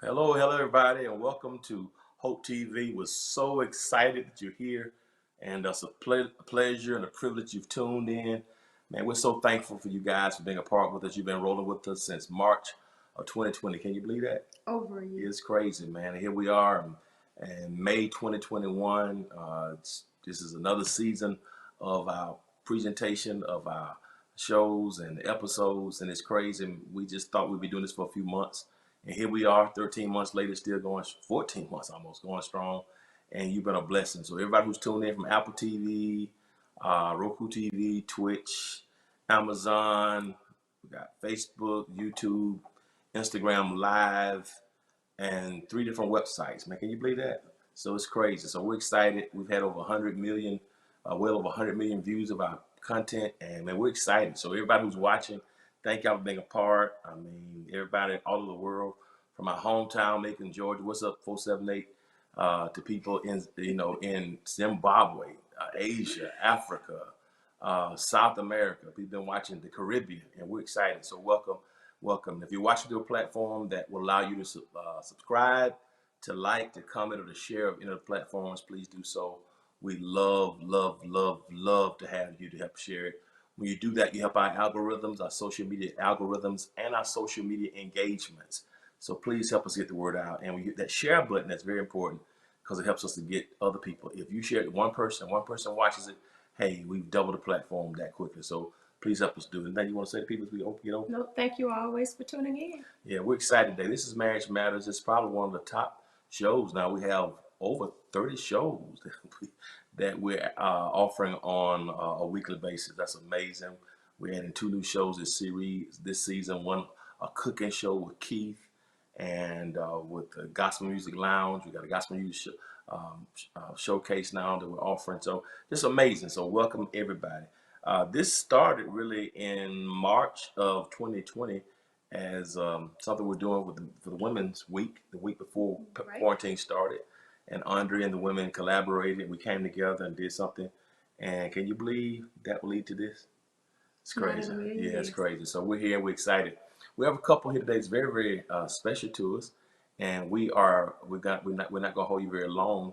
Hello, everybody, and welcome to Hope TV. We're so excited that you're here, and it's a pleasure and a privilege you've tuned in. Man, we're so thankful for you guys for being a part with us. You've been rolling with us since March of 2020. Can you believe that? Over a year. It's crazy, man. Here we are in May 2021. This is another season of our presentation of our shows and episodes, and it's crazy. We just thought we'd be doing this for a few months. And here we are, 13 months later, still going, 14 months almost, going strong. And you've been a blessing. So everybody who's tuned in from Apple TV, Roku TV, Twitch, Amazon, we got Facebook, YouTube, Instagram Live, and 3 different websites. Man, can you believe that? So it's crazy. So we're excited. We've had over 100 million, well over 100 million views of our content. And man, we're excited. So everybody who's watching, thank y'all for being a part. I mean, everybody all over the world, from my hometown, Macon, Georgia. What's up, 478? To people in Zimbabwe, Asia, Africa, South America. We've been watching the Caribbean, and we're excited. So welcome. If you're watching through a platform that will allow you to subscribe, to like, to comment, or to share of any of the platforms, please do so. We love to have you to help share it. When you do that, you help our algorithms, our social media algorithms, and our social media engagements. So please help us get the word out. And we get that share button. That's very important because it helps us to get other people. If you share it to one person watches it, hey, we've doubled the platform that quickly. So please help us do it. Anything you want to say to people as we open? No, thank you always for tuning in. Yeah, we're excited today. This is Marriage Matters. It's probably one of the top shows now. We have over 30 shows that we're offering on a weekly basis. That's amazing. We're adding 2 new shows this season. One, a cooking show with Keith, and with the Gospel Music Lounge. We got a Gospel Music showcase now that we're offering. So just amazing. So welcome everybody. This started really in March of 2020 as something we're doing for the Women's Week, the week before quarantine started. And Andre and the women collaborated. We came together and did something. And can you believe that will lead to this? It's crazy. Yeah, it's crazy. So we're here. We're excited. We have a couple here today. It's very, very special to us. And we're not gonna hold you very long.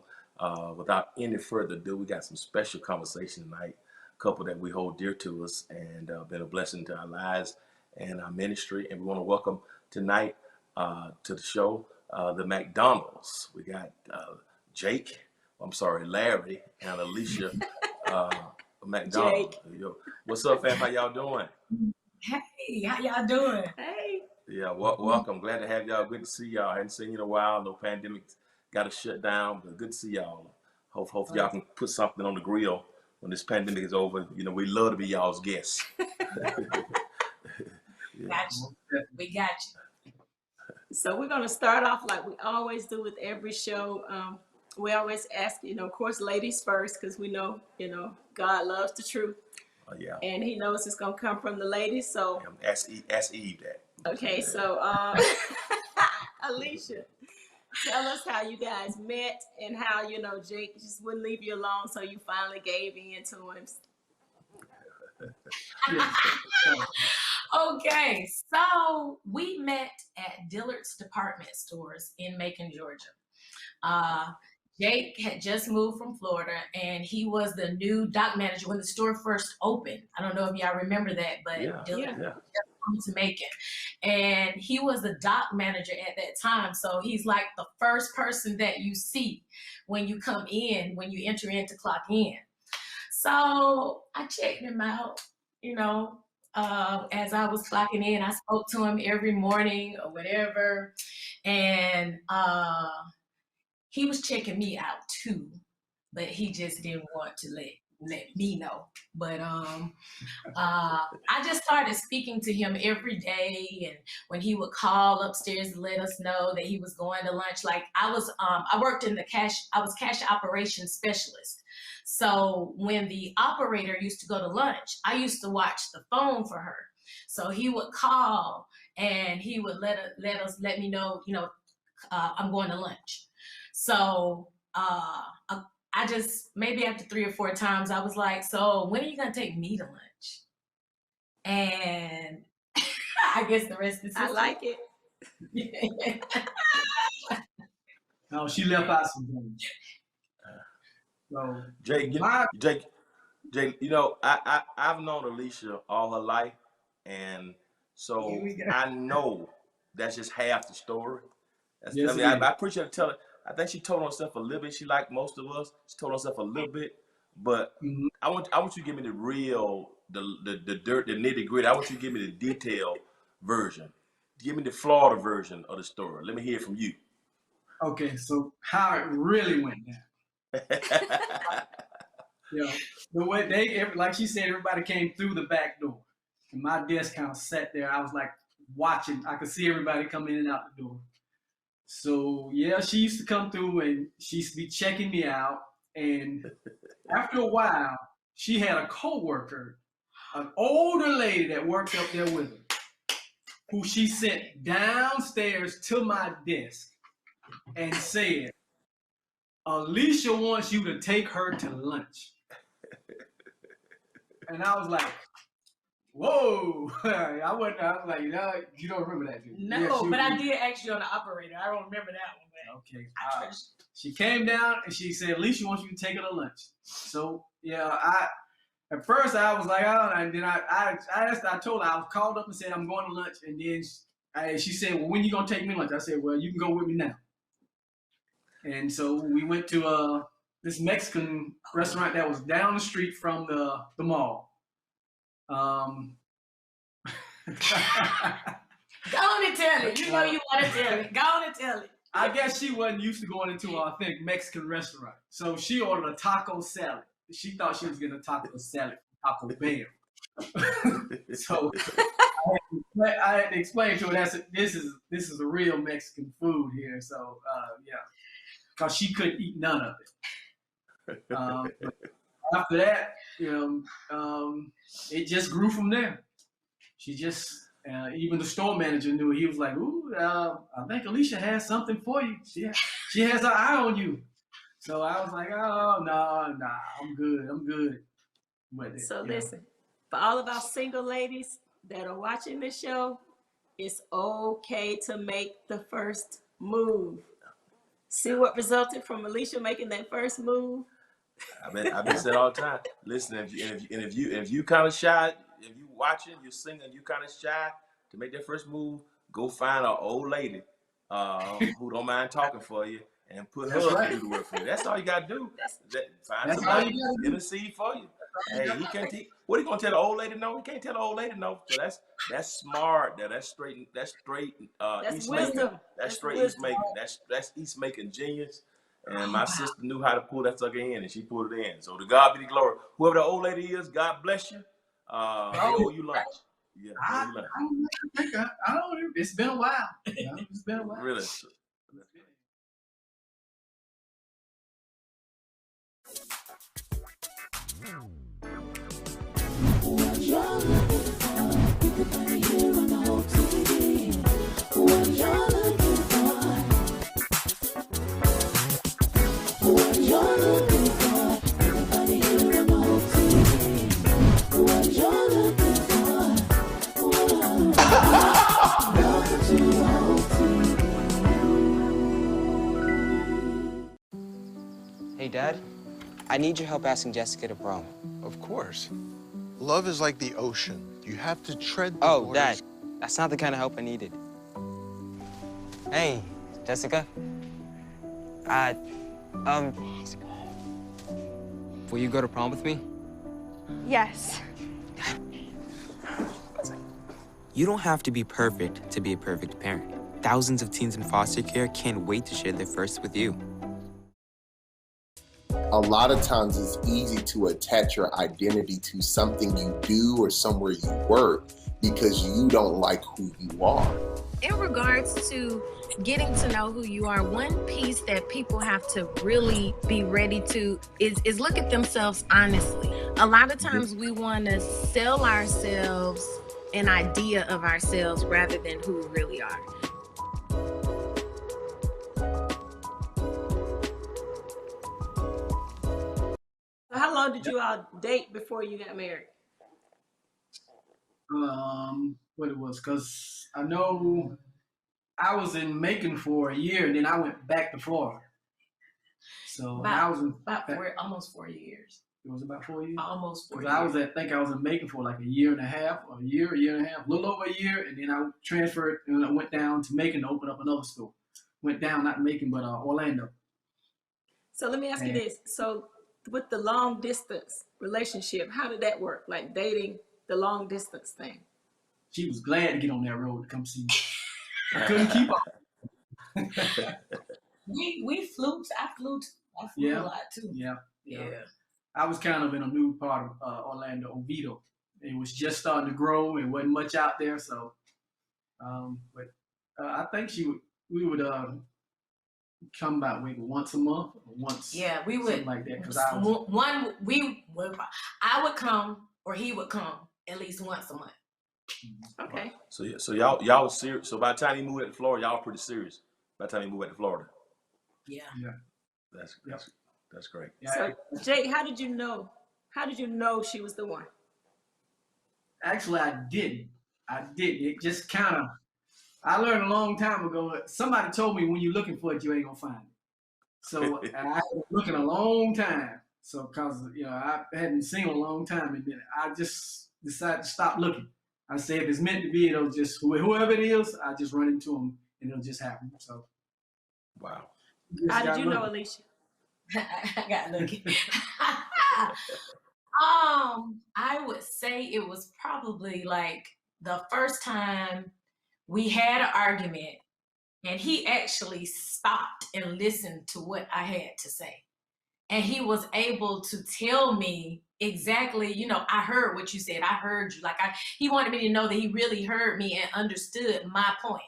Without any further ado, we got some special conversation tonight. A couple that we hold dear to us and been a blessing to our lives and our ministry. And we want to welcome tonight to the show the McDonalds. We got Larry and Alicia McDonald. What's up, fam? How y'all doing? Hey, how y'all doing? Hey. Yeah, welcome. Glad to have y'all. Good to see y'all. I hadn't seen you in a while. No pandemic got us shut down, but good to see y'all. Hope y'all can put something on the grill when this pandemic is over. You know, we love to be y'all's guests. Got you. We got you. So we're going to start off like we always do with every show. We always ask, of course, ladies first, because we know, God loves the truth. Yeah. And he knows it's going to come from the ladies. So ask Eve that. Okay, so Alicia, tell us how you guys met and how, Jake just wouldn't leave you alone, so you finally gave in to him. Okay, so we met at Dillard's department stores in Macon, Georgia. Jake had just moved from Florida, and he was the new dock manager when the store first opened. I don't know if y'all remember that, but Dillard's just come to Macon. And he was the dock manager at that time, so he's like the first person that you see when you come in, when you enter in to clock in. So I checked him out, as I was clocking in. I spoke to him every morning or whatever, and he was checking me out too, but he just didn't want to let let me know. But I just started speaking to him every day, and when he would call upstairs to let us know that he was going to lunch, like I worked in I was cash operations specialist. So when the operator used to go to lunch, I used to watch the phone for her. So he would call and he would let me know, I'm going to lunch. So I just, maybe after 3 or 4 times, I was like, so when are you going to take me to lunch? And I guess the rest is history. I like it. No, she left out some things. So, Jake, I've known Alicia all her life, and so I know that's just half the story. Yes, I appreciate her telling. I think she told herself a little bit. She like most of us. She told herself a little bit, but I want you to give me the real, the dirt, the nitty gritty. I want you to give me the detailed version. Give me the Florida version of the story. Let me hear it from you. okay, so how it really went down. The way like she said, everybody came through the back door, and my desk kind of sat there. I was like watching. I could see everybody come in and out the door. So yeah, she used to come through and she used to be checking me out. And after a while, she had a coworker, an older lady that worked up there with her, who she sent downstairs to my desk and said, Alicia wants you to take her to lunch. And I was like, whoa. I was like, no, you don't remember that, do you? No, Yeah, but I did ask you on the operator. I don't remember that one. Man. Okay. She came down and she said, Alicia wants you to take her to lunch. So, yeah, at first I was like, oh, and then I told her, I was called up and said, I'm going to lunch. And then she said, well, when you going to take me to lunch? I said, well, you can go with me now. And so we went to this Mexican restaurant that was down the street from the mall. Go on and tell it. You know you want to tell it. Go on and tell it. I guess she wasn't used to going into an authentic Mexican restaurant. So she ordered a taco salad. She thought she was getting a taco salad from Taco Bell. So I had to explain to her this is a real Mexican food here. So yeah, because she couldn't eat none of it. But after that, it just grew from there. She just, even the store manager knew. He was like, ooh, I think Alicia has something for you. She has her eye on you. So I was like, oh, no, I'm good. But So listen, for all of our single ladies that are watching this show, it's okay to make the first move. See what resulted from Alicia making that first move? I've been saying all the time. Listen, if you kind of shy, if you watching, you're singing, you kind of shy to make that first move, go find an old lady who don't mind talking for you and put her to do the work for you. That's all you gotta do. Find somebody intercede for you. Hey, he can't. What are you gonna tell the old lady no? He can't tell the old lady no. So that's smart. That's straight. That's East wisdom. Macon. That's straight East Macon. That's East Macon genius. And my sister knew how to pull that sucker in, and she pulled it in. So to God be the glory. Whoever the old lady is, God bless you. They owe you lunch. Yeah, I don't know. It's been a while. It's been a while. Really. What you're looking for, you can find it here on the whole TV. What you're looking for, what you're looking for, you can find it here on the whole TV. What you're looking for, welcome to the whole TV. Hey, Dad. I need your help asking Jessica to prom. Of course. Love is like the ocean. You have to tread the Oh, waters. Dad, that's not the kind of help I needed. Hey, Jessica. Will you go to prom with me? Yes. You don't have to be perfect to be a perfect parent. Thousands of teens in foster care can't wait to share their first with you. a lot of times it's easy to attach your identity to something you do or somewhere you work because you don't like who you are. In regards to getting to know who you are, one piece that people have to really be ready to is look at themselves honestly. A lot of times we want to sell ourselves an idea of ourselves rather than who we really are. How long did you all date before you got married? What it was, because I know I was in Macon for a year, and then I went back to Florida. So I was in, almost 4 years. it was about 4 years. Almost 4 Because years. I was I was in Macon for like a year and a half, a year and a half, a little over a year, and then I transferred and I went down to Macon to open up another store. Went down, not Macon, but Orlando. So let me ask you this. So with the long distance relationship, how did that work? Like dating the long distance thing? She was glad to get on that road to come see me. I couldn't keep up. We flew. I flew Yeah. a lot too. Yeah. Yeah. I was kind of in a new part of Orlando, Oviedo. It was just starting to grow. It wasn't much out there, so. But I think we would come about maybe once a month, or once. Yeah, we would. Something like that, because I was. I would come or he would come at least once a month. Okay. So y'all was serious. So by the time you moved to Florida, y'all were pretty serious. By the time you moved back to Florida. Yeah. That's great. Yeah, So Jake, how did you know? How did you know she was the one? actually, I didn't. It just kind of. I learned a long time ago. Somebody told me when you're looking for it, you ain't gonna find it. So I was looking a long time. So because I hadn't seen it a long time, and then I just decided to stop looking. I said if it's meant to be, it'll just whoever it is, I just run into them and it'll just happen. So. Wow. How did you know, Alicia? I got lucky. I would say it was probably like the first time we had an argument and he actually stopped and listened to what I had to say. And he was able to tell me exactly, I heard what you said. I heard you. He wanted me to know that he really heard me and understood my point.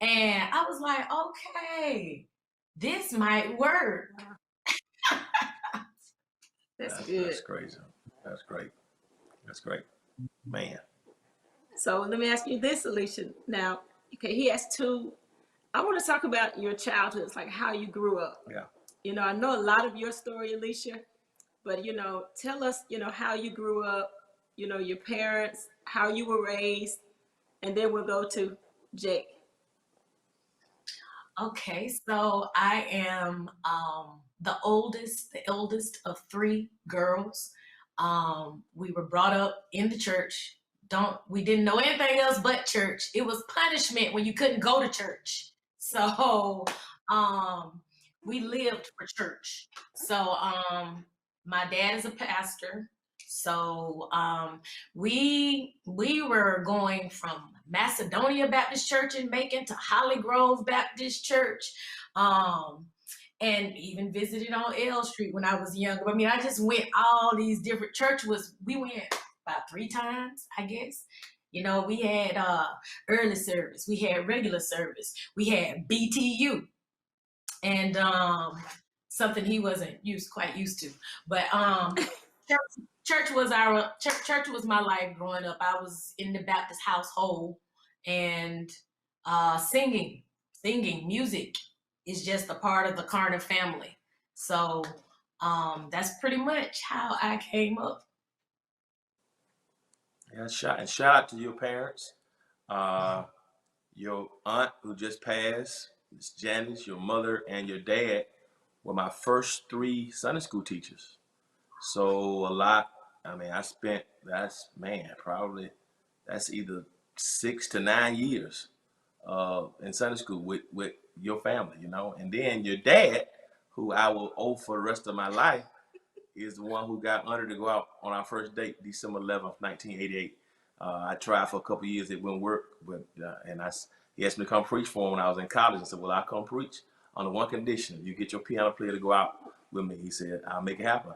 And I was like, okay, this might work. That's good. That's crazy. That's great. That's great. Man. So let me ask you this, Alicia. Now, okay, he has two. I want to talk about your childhood. It's like how you grew up. Yeah. I know a lot of your story, Alicia, but tell us, how you grew up, your parents, how you were raised, and then we'll go to Jake. Okay, so I am the eldest of three girls. We were brought up in the church. We didn't know anything else but church. It was punishment when you couldn't go to church. So we lived for church. So my dad is a pastor. So we were going from Macedonia Baptist Church in Macon to Holly Grove Baptist Church, and even visited on L Street when I was younger. I mean, I just went all these different churches. We went about 3 times, I guess. We had early service, we had regular service, we had BTU, and something he wasn't quite used to. But church was my life growing up. I was in the Baptist household, and singing music is just a part of the Carter family. So that's pretty much how I came up. Yeah, shout out to your parents. Your aunt who just passed, Miss Janice, your mother, and your dad were my first 3 Sunday school teachers. So I spent probably that's either 6 to 9 years in Sunday school with your family, and then your dad, who I will owe for the rest of my life, is the one who got honored to go out on our first date, December 11th, 1988. I tried for a couple of years, it wouldn't work, but he asked me to come preach for him when I was in college. I said, well, I'll come preach on the one condition: you get your piano player to go out with me. He said, "I'll make it happen."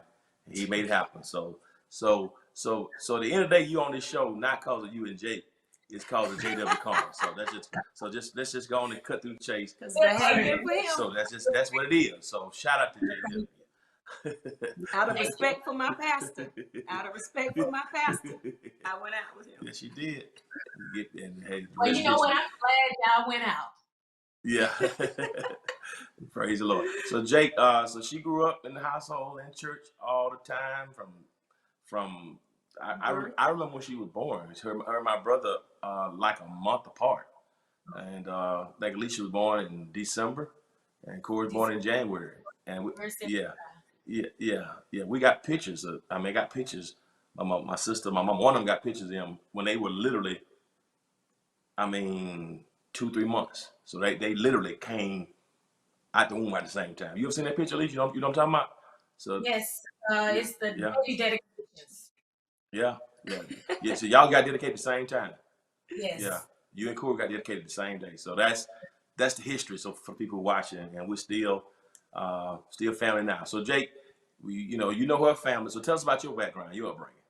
He made it happen. So at the end of the day, you on this show not cause of you and Jake. It's cause of JW Carr. Let's just go on and cut through the chase. Because the hate for him. So that's what it is. So shout out to JW. Out of respect for my pastor. Out of respect for my pastor. I went out with him. Yes, you did. And, hey, Well, you know what? I'm glad y'all went out. Yeah. Praise the Lord. So Jake, so she grew up in the household in church all the time from I remember when she was born. Her and my brother like a month apart. And like Alicia was born in December and Corey was born in January. And we got pictures I got pictures. My sister, my mom, one of them got pictures of them when they were literally 2-3 months. So they literally came out the womb at the same time. You ever seen that picture, Alicia? You know what I'm talking about? So Yes, it's the baby dedications. Yeah. So y'all got dedicated at the same time. Yes. Yeah. You and Corey got dedicated the same day. So that's the history. So for people watching, and we're still family now. So Jake, you know her family. So tell us about your background, your upbringing.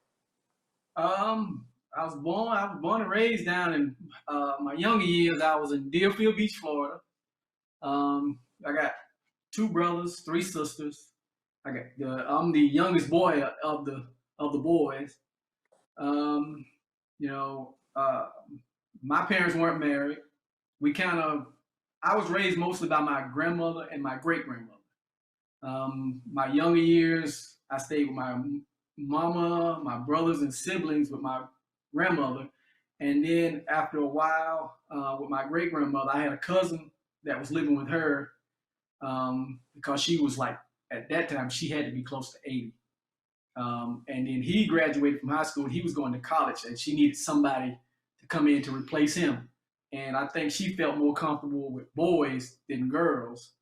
I was born and raised down in my younger years. I was in Deerfield Beach, Florida. I got 2 brothers, 3 sisters. I'm the youngest boy of the boys. My parents weren't married. I was raised mostly by my grandmother and my great-grandmother. My younger years, I stayed with my mama, my brothers and siblings with my grandmother. And then after a while, with my great-grandmother, I had a cousin that was living with her because she was like, at that time, she had to be close to 80. And then he graduated from high school and he was going to college and she needed somebody to come in to replace him. And I think she felt more comfortable with boys than girls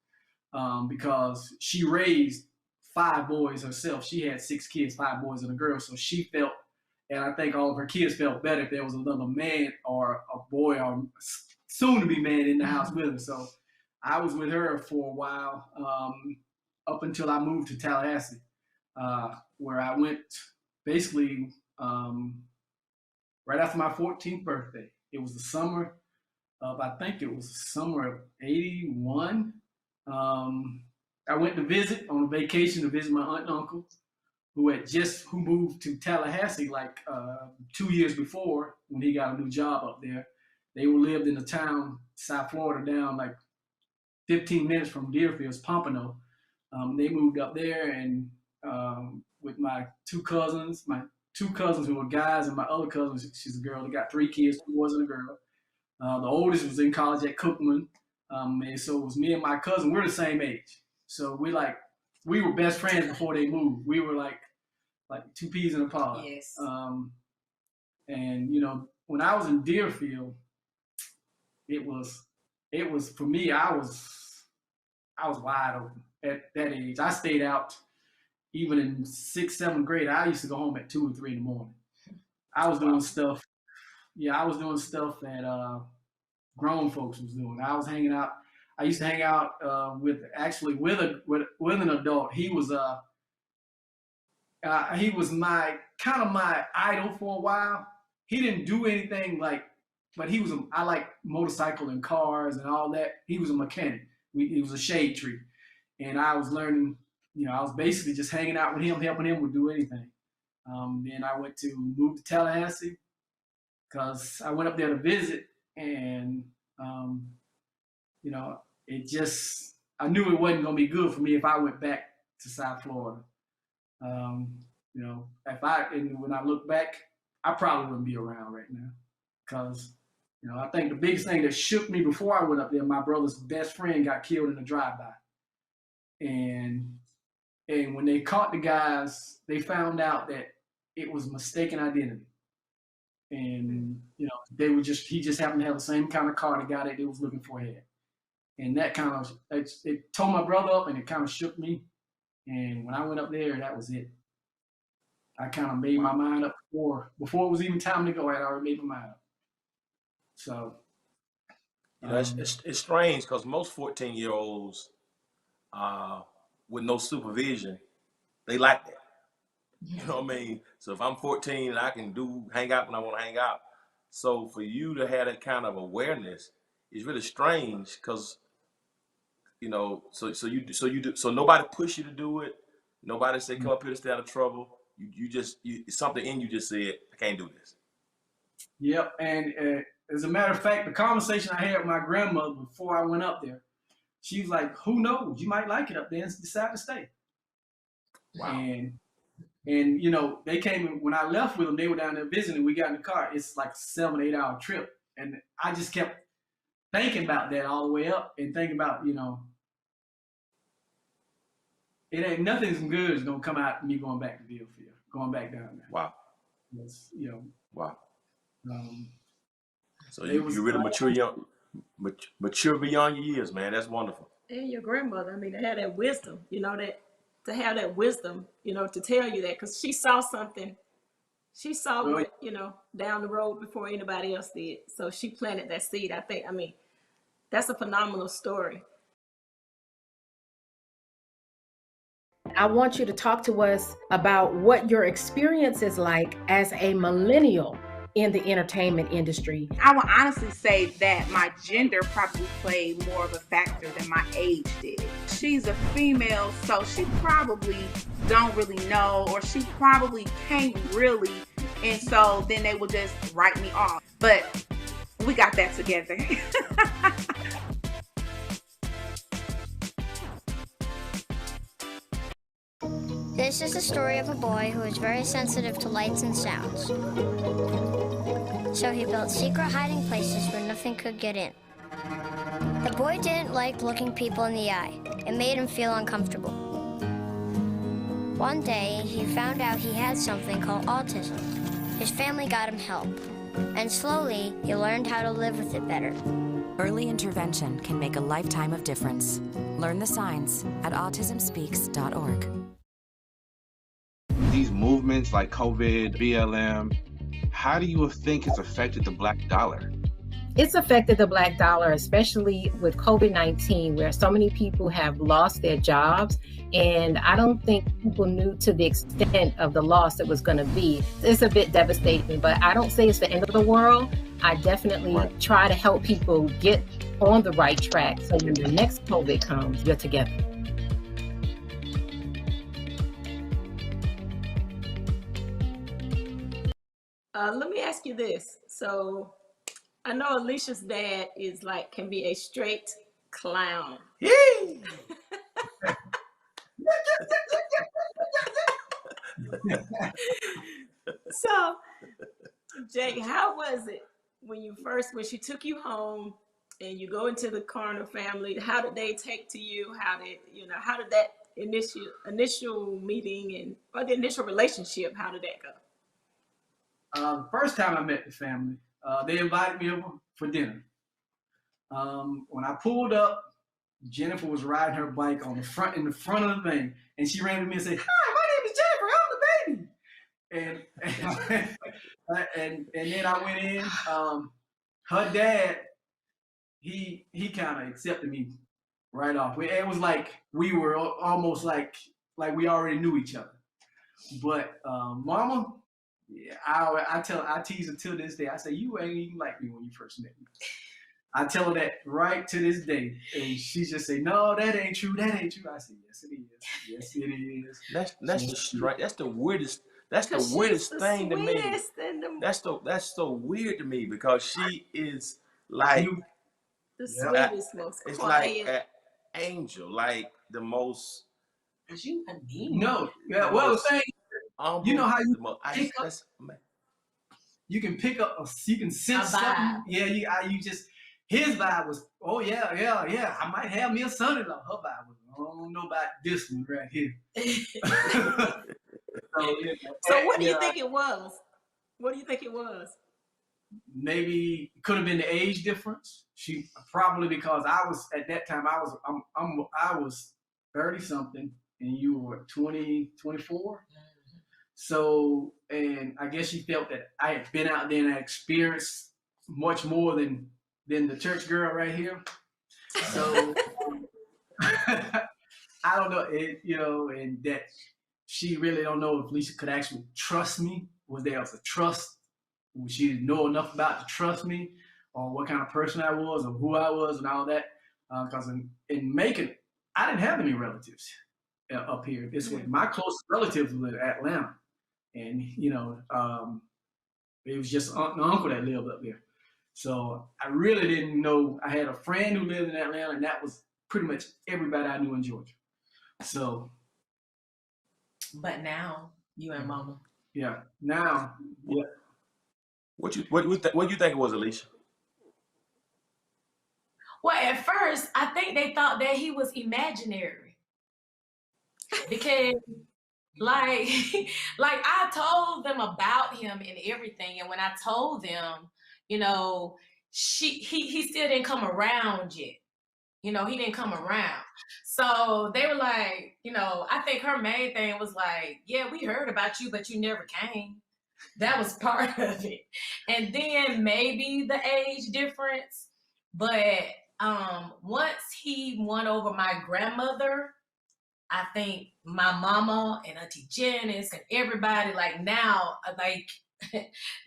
because she raised 5 boys herself. She had 6 kids, 5 boys and a girl. So she felt, and I think all of her kids felt better if there was another man or a boy or soon to be man in the house with her. So I was with her for a while up until I moved to Tallahassee. Where I went basically right after my 14th birthday. It was the summer of, I think it was the summer of 81. I went to visit on a vacation to visit my aunt and uncle who moved to Tallahassee like 2 years before when he got a new job up there. They lived in a town, South Florida, down like 15 minutes from Deerfield, Pompano. They moved up there and with my 2 cousins who were guys, and my other cousin, she's a girl. They got 3 kids, 2 boys and a girl. The oldest was in college at Cookman, and so it was me and my cousin. We're the same age, so we were best friends before they moved. We were like 2 peas in a pod. Yes. And when I was in Deerfield, it was for me. I was wide open at that age. I stayed out. Even in 6th, 7th grade, I used to go home at 2 or 3 in the morning. I was doing stuff. Yeah, I was doing stuff that grown folks was doing. I was hanging out. I used to hang out with an adult. He was my idol for a while. He didn't do anything but I like motorcycle and cars and all that. He was a mechanic. He was a shade tree, and I was learning. I was basically just hanging out with him, helping him with do anything. Then I moved to Tallahassee because I went up there to visit, and I knew it wasn't gonna be good for me if I went back to South Florida. When I look back, I probably wouldn't be around right now because I think the biggest thing that shook me before I went up there, my brother's best friend got killed in a drive-by, and when they caught the guys, they found out that it was mistaken identity. And, he just happened to have the same kind of car the guy that they was looking for had. And that it tore my brother up and it kind of shook me. And when I went up there, that was it. I kind of made my mind up before it was even time to go. I had already made my mind up. So. It's strange because most 14-year-olds with no supervision, they like that. You know what I mean? So if I'm 14 and I can hang out when I want to hang out. So for you to have that kind of awareness is really strange because, you know, so nobody push you to do it. Nobody say come up here to stay out of trouble. Something in you just said, I can't do this. Yep. And as a matter of fact, the conversation I had with my grandmother before I went up there, she was like, who knows? You might like it up there and decide to stay. Wow. And you know, they came when I left with them, they were down there visiting. We got in the car. It's like a 7-8 hour trip. And I just kept thinking about that all the way up and thinking about, you know, it ain't nothing's good is gonna come out of me going back to Deerfield, going back down there. Wow. It's, you know. Wow. So it you was really mature beyond your years, man. That's wonderful. And your grandmother, I mean, to have that wisdom, you know, to have that wisdom, you know, to tell you that, because she saw something. She saw Really? what, you know, down the road before anybody else did. So she planted that seed. I mean, that's a phenomenal story. I want you to talk to us about what your experience is like as a millennial in the entertainment industry. I would honestly say that my gender probably played more of a factor than my age did. She's a female, so she probably don't really know, or she probably can't really, and so then they will just write me off. But we got that together. This is the story of a boy who is very sensitive to lights and sounds. So he built secret hiding places where nothing could get in. The boy didn't like looking people in the eye. It made him feel uncomfortable. One day, he found out he had something called autism. His family got him help, and slowly, he learned how to live with it better. Early intervention can make a lifetime of difference. Learn the signs at autismspeaks.org. These movements like COVID, BLM, how do you think it's affected the Black dollar? It's affected the Black dollar, especially with COVID-19, where so many people have lost their jobs. And I don't think people knew to the extent of the loss it was going to be. It's a bit devastating, but I don't say it's the end of the world. I definitely try to help people get on the right track so when the next COVID comes, you're together. Let me ask you this. So I know Alicia's dad can be a straight clown. So, Jake, how was it when she took you home and you go into the Carter family? How did they take to you? How did that initial meeting or the initial relationship, how did that go? The first time I met the family, they invited me over for dinner. When I pulled up, Jennifer was riding her bike in the front of the thing, and she ran to me and said, "Hi, my name is Jennifer. I'm the baby." And then I went in. Her dad, he kind of accepted me right off. It was like we were almost like we already knew each other. But Mama. Yeah, I tease her till this day. I say, you ain't even like me when you first met me. I tell her that right to this day. And she just say, no, that ain't true. That ain't true. I say, yes, it is. Yes, it is. That's the weirdest. That's the weirdest thing to me. That's so weird to me because she is like the sweetest, most it's quiet. like an angel, like the most. Is you a demon? No, yeah. Well, the thing. You know how you you can pick up, you can sense something. Yeah, you just, his vibe was, oh yeah, I might have me a son-in-law. Her vibe was, I don't know about this one right here. So what do you think it was? What do you think it was? Maybe it could have been the age difference. She probably, because I was at that time, I was 30 something and you were 20, 24. So, and I guess she felt that I had been out there and I experienced much more than the church girl right here. So, I don't know, and that she really don't know if Alicia could actually trust me. Was there a trust? Would she know enough about to trust me, or what kind of person I was, or who I was, and all that? Because in Macon, I didn't have any relatives up here. This way, my closest relatives were in Atlanta, and it was just aunt and uncle that lived up there. So I really didn't know. I had a friend who lived in Atlanta, and that was pretty much everybody I knew in Georgia. So. But now you and Mama. Yeah. Now. Yeah. What you think it was, Alicia? Well, at first, I think they thought that he was imaginary because, like I told them about him and everything, and when I told them, he still didn't come around yet. He didn't come around. So they were like, I think her main thing was like, yeah, we heard about you, but you never came. That was part of it. And then maybe the age difference. But once he won over my grandmother, I think my mama and Auntie Janice and everybody, like now, like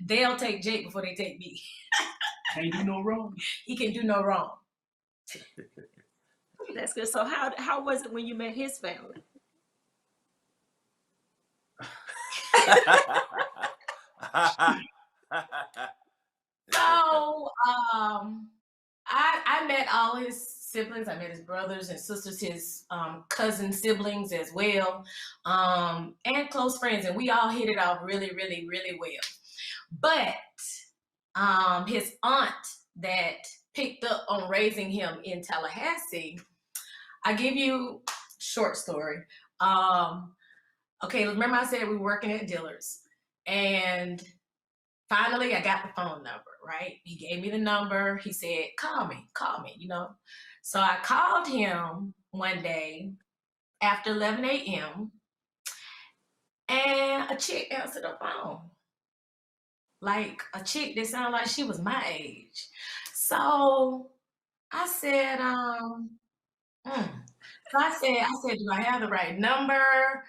they'll take Jake before they take me. Can't do no wrong. He can do no wrong. That's good. So how was it when you met his family? So I met all his siblings. I met his brothers and sisters, his cousin siblings as well, and close friends, and we all hit it off really, really, really well. But his aunt that picked up on raising him in Tallahassee, I give you short story. Okay, remember I said we were working at Dillard's, and finally I got the phone number, right? He gave me the number. He said, call me, So I called him one day after 11 a.m. and a chick answered the phone. Like a chick that sounded like she was my age. So I said, So I said, do I have the right number?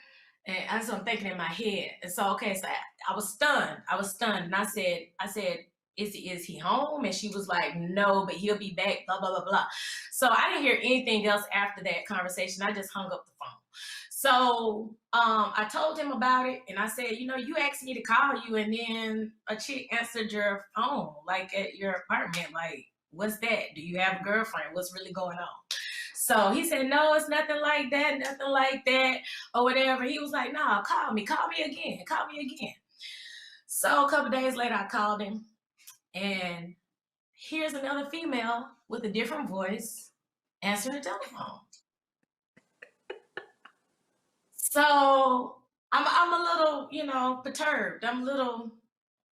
And that's what I'm thinking in my head. And so, okay, so I was stunned. And I said, is he home? And she was like, no, but he'll be back, blah, blah, blah, blah. So I didn't hear anything else after that conversation. I just hung up the phone. So I told him about it, and I said, you asked me to call you, and then a chick answered your phone, like at your apartment, like, what's that? Do you have a girlfriend? What's really going on? So he said, no, it's nothing like that, or whatever. He was like, no, call me again. So a couple days later, I called him, and here's another female with a different voice answering the telephone. So I'm a little, perturbed. I'm a little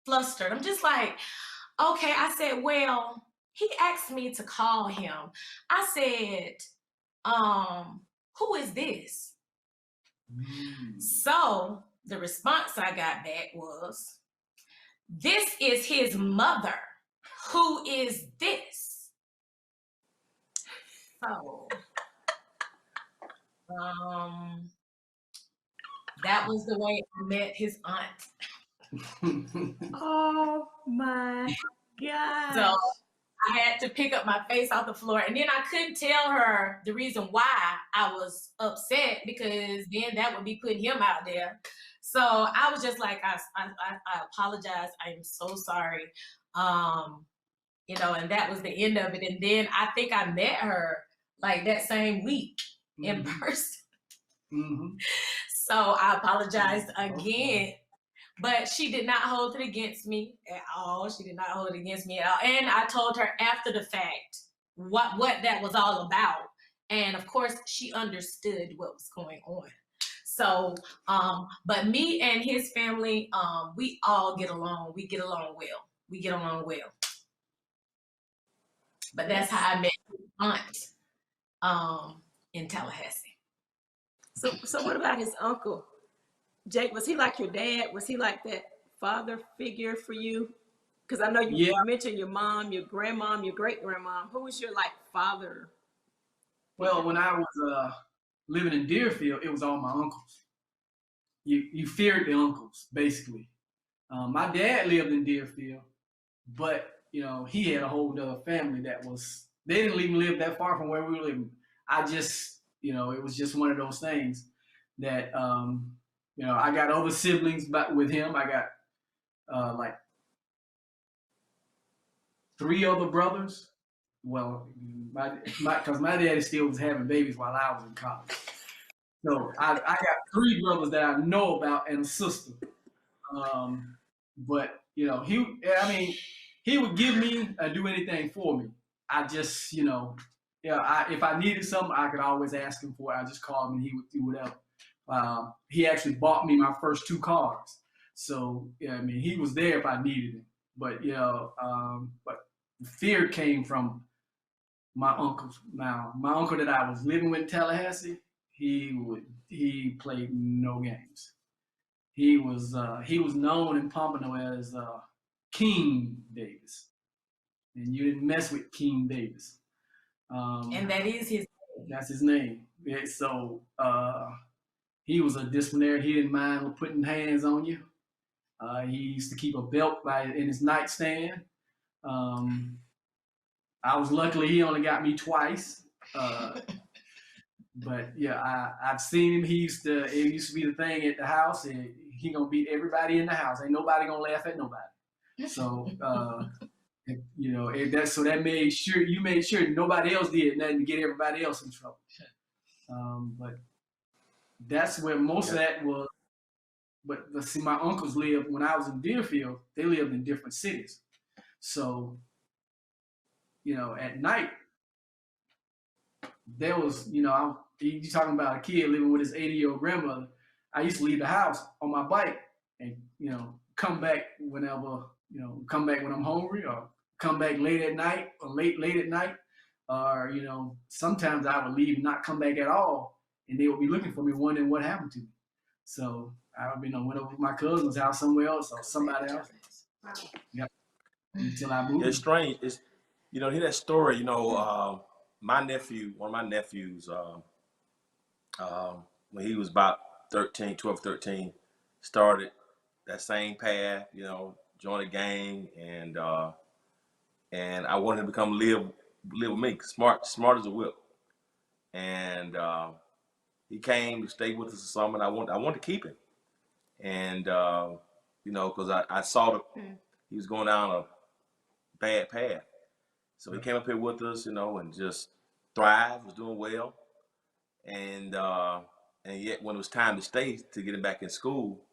flustered. I'm just like, okay. I said, well, he asked me to call him. I said, who is this? So the response I got back was, this is his mother. Who is this? So, that was the way I met his aunt. Oh my God. So I had to pick up my face off the floor, and then I couldn't tell her the reason why I was upset, because then that would be putting him out there. So I was just like, I apologize. I am so sorry. And that was the end of it. And then I think I met her like that same week in person. Mm-hmm. So I apologized again, but she did not hold it against me at all. And I told her after the fact what that was all about. And of course, she understood what was going on. So, but me and his family, we all get along. We get along well. But that's how I met his aunt in Tallahassee. So what about his uncle? Jake, was he like your dad? Was he like that father figure for you? Because I know you mentioned your mom, your grandmom, your great-grandmom. Who was your father? Well, when I was living in Deerfield, it was all my uncles. You feared the uncles, basically. My dad lived in Deerfield, but you know, he had a whole other family they didn't even live that far from where we were living. I just, you know, it was just one of those things that, you know, I got other siblings, but with him, I got like 3 other brothers. Well, because my daddy still was having babies while I was in college. So I got 3 brothers that I know about and a sister. But you know, he would give me or do anything for me. I just, you know, if I needed something, I could always ask him for it. I just called him and he would do whatever. He actually bought me my first 2 cars. So, yeah, I mean, he was there if I needed him. But, you know, but fear came from my uncles. Now, my uncle that I was living with in Tallahassee, he played no games. He was known in Pompano as King Davis, and you didn't mess with King Davis. And that is his name. That's his name. Yeah, so he was a disciplinarian. He didn't mind putting hands on you. He used to keep a belt in his nightstand. I was luckily he only got me twice. But yeah, I've seen him. It used to be the thing at the house. He gonna beat everybody in the house. Ain't nobody gonna laugh at nobody. So you know, that made sure nobody else did nothing to get everybody else in trouble. But that's where most of that was. But see, my uncles lived when I was in Deerfield. They lived in different cities. So, you know, at night there was, you know, you talking about a kid living with his 80-year-old grandmother. I used to leave the house on my bike and, you know, come back whenever, you know, come back when I'm hungry or come back late at night or late at night. Or, you know, sometimes I would leave and not come back at all. And they would be looking for me, wondering what happened to me. So I would, you know, went over to my cousin's house somewhere else or somebody else. Yep. Until I moved. It's strange. It's, you know, hear that story, you know, one of my nephews, when he was about 12, 13, started that same path, you know, joined a gang, and I wanted him to come live with me, smart as a whip. And he came to stay with us or something, and I wanted to keep him. And, you know, because I saw he was going down a bad path. So he came up here with us, you know, and just thrived, was doing well. And yet when it was time to stay, to get him back in school,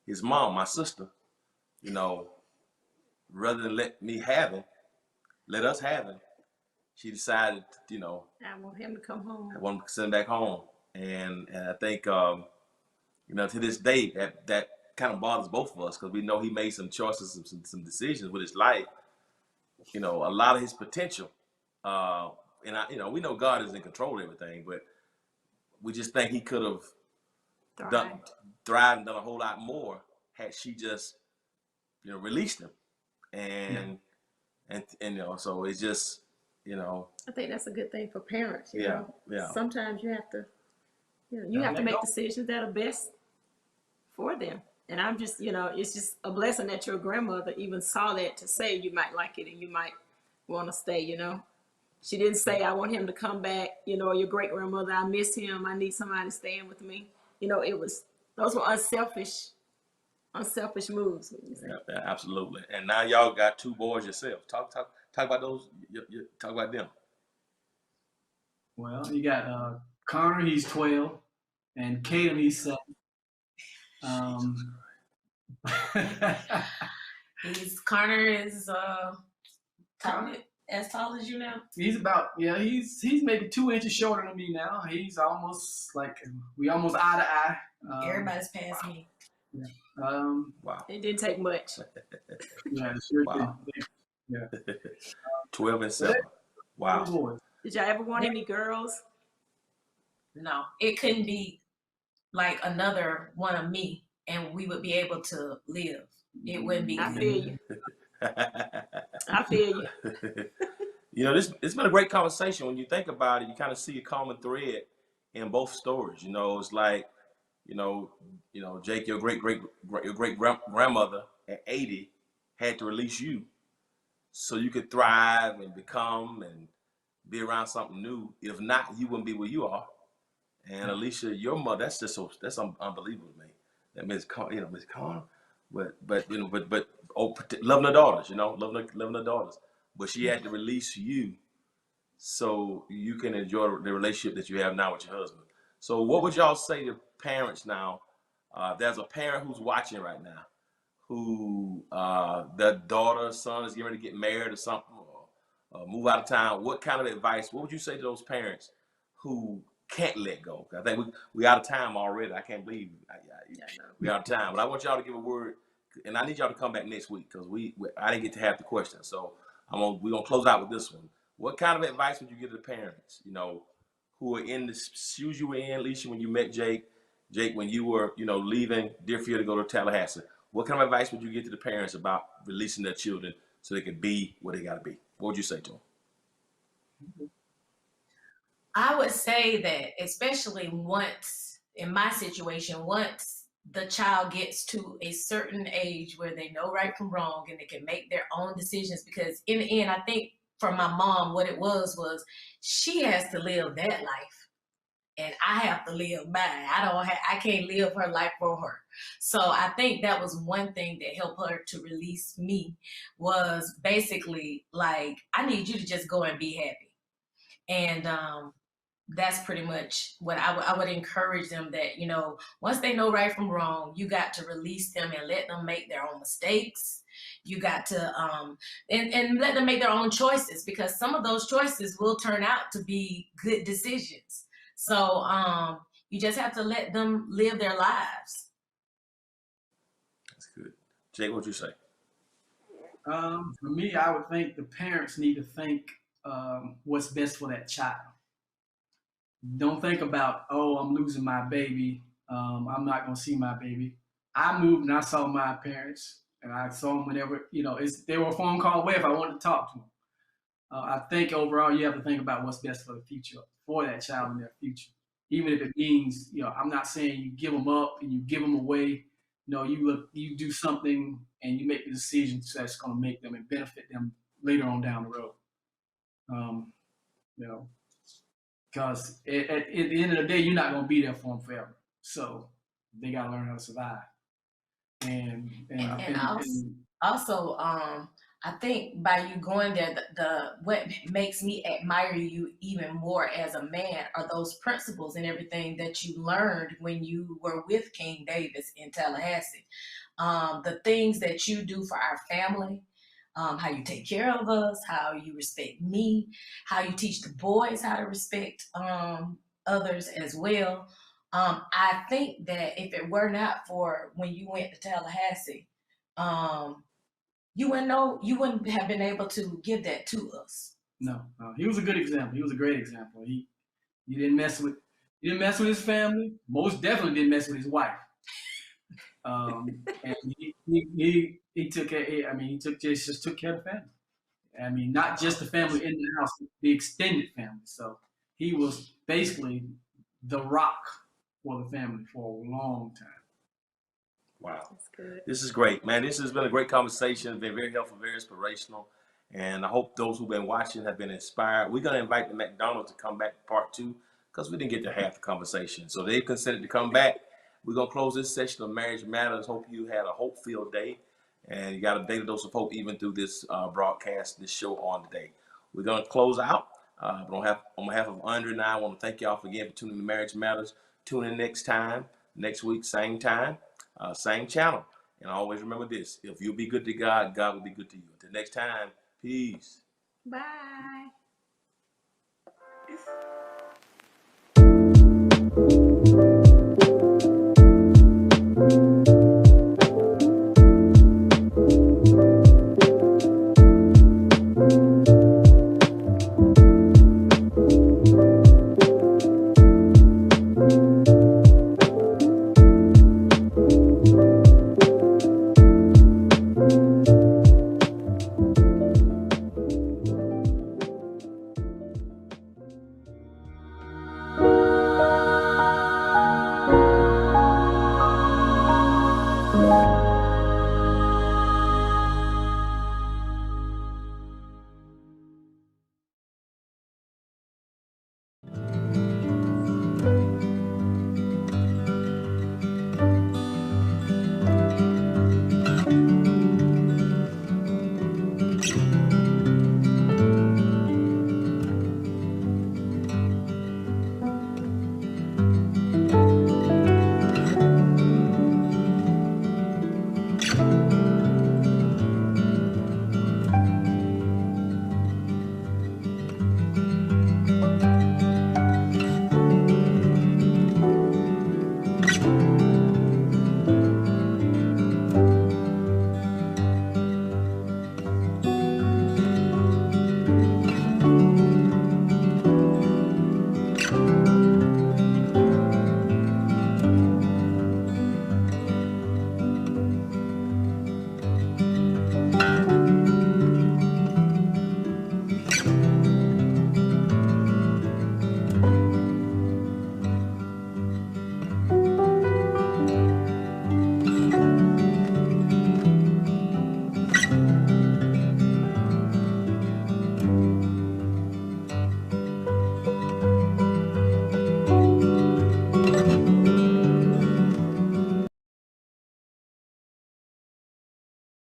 his mom, my sister, you know, rather than let us have him, she decided, you know, I want him to come home. I want him to send him back home. And I think, you know, to this day, that kind of bothers both of us, because we know he made some choices, some decisions with his life. You know, a lot of his potential, and you know, we know God is in control of everything, but we just think he could have thrived and done a whole lot more had she just, you know, released him. And you know, so it's just, you know, I think that's a good thing for parents. You know? Yeah. Sometimes you have to, you know, you have to make decisions that are best for them. And I'm just, you know, it's just a blessing that your grandmother even saw that to say you might like it and you might want to stay, you know. She didn't say, I want him to come back, you know, or your great grandmother, I miss him, I need somebody staying with me. You know, those were unselfish moves. Yeah, absolutely. And now y'all got 2 boys yourself. Talk about those. Talk about them. Well, you got Connor, he's 12, and Caden, he's 7. Connor is as tall as you now. He's about, he's maybe 2 inches shorter than me now. He's almost like, we almost eye to eye. Everybody's past me. Yeah. Wow. It didn't take much. Yeah, it sure Wow. did. Yeah. 12 and 7. Wow. Did y'all ever want any girls? No, it couldn't be like another one of me, and we would be able to live. It wouldn't be. I feel you. I feel you. You know, it's been a great conversation. When you think about it, you kind of see a common thread in both stories. You know, it's like, Jake, your great grandmother at 80 had to release you so you could thrive and become and be around something new. If not, you wouldn't be where you are. And Alicia, your mother, that's unbelievable to me. That Miss Connor, but loving her daughters, loving her daughters. But she had to release you so you can enjoy the relationship that you have now with your husband. So what would y'all say to parents now? There's a parent who's watching right now who their daughter, son is getting ready to get married or something, or move out of town. What kind of advice, what would you say to those parents who can't let go? I think we out of time already. I can't believe we out of time. But I want y'all to give a word, and I need y'all to come back next week because I didn't get to have the question. So we're gonna close out with this one. What kind of advice would you give to the parents, who are in the shoes you were in, Alicia, when you met Jake, when you were, leaving Deerfield to go to Tallahassee? What kind of advice would you give to the parents about releasing their children so they can be what they got to be? What would you say to them? I would say that, especially once, in my situation, once the child gets to a certain age where they know right from wrong and they can make their own decisions, because in the end, I think for my mom, what it was she has to live that life and I have to live mine. I can't live her life for her. So I think that was one thing that helped her to release me, was basically like, I need you to just go and be happy. And that's pretty much what I would encourage them, that, once they know right from wrong, you got to release them and let them make their own mistakes. You got to, and let them make their own choices, because some of those choices will turn out to be good decisions. So you just have to let them live their lives. That's good. Jake, what'd you say? For me, I would think the parents need to think what's best for that child. Don't think about, oh, I'm losing my baby. I'm not going to see my baby. I moved and I saw my parents, and I saw them whenever, they were a phone call away if I wanted to talk to them. I think overall you have to think about what's best for the future, for that child in their future. Even if it means, I'm not saying you give them up and you give them away. You do something and you make the decisions that's going to make them and benefit them later on down the road. Because at the end of the day, you're not going to be there for them forever. So they got to learn how to survive. And also, I think by you going there, what makes me admire you even more as a man are those principles and everything that you learned when you were with King Davis in Tallahassee. The things that you do for our family, how you take care of us, how you respect me, how you teach the boys how to respect others as well. I think that if it were not for when you went to Tallahassee, you wouldn't have been able to give that to us. No, he was a good example. He was a great example. He didn't mess with his family. Most definitely didn't mess with his wife. And he took care. He just took care of the family. Not just the family in the house, the extended family. So he was basically the rock for the family for a long time. Wow. That's good. This is great, man. This has been a great conversation. It's been very helpful, very inspirational. And I hope those who've been watching have been inspired. We're going to invite the McDonald's to come back part 2 because we didn't get to half the conversation. So they've consented to come back. We're going to close this session of Marriage Matters. Hope you had a hope-filled day and you got a daily dose of hope even through this broadcast, this show on today. We're going to close out. But on behalf of Andre and I want to thank y'all again for tuning in to Marriage Matters. Tune in next week, same time. Same channel. And always remember this: if you be good to God, God will be good to you. Until next time, peace. Bye.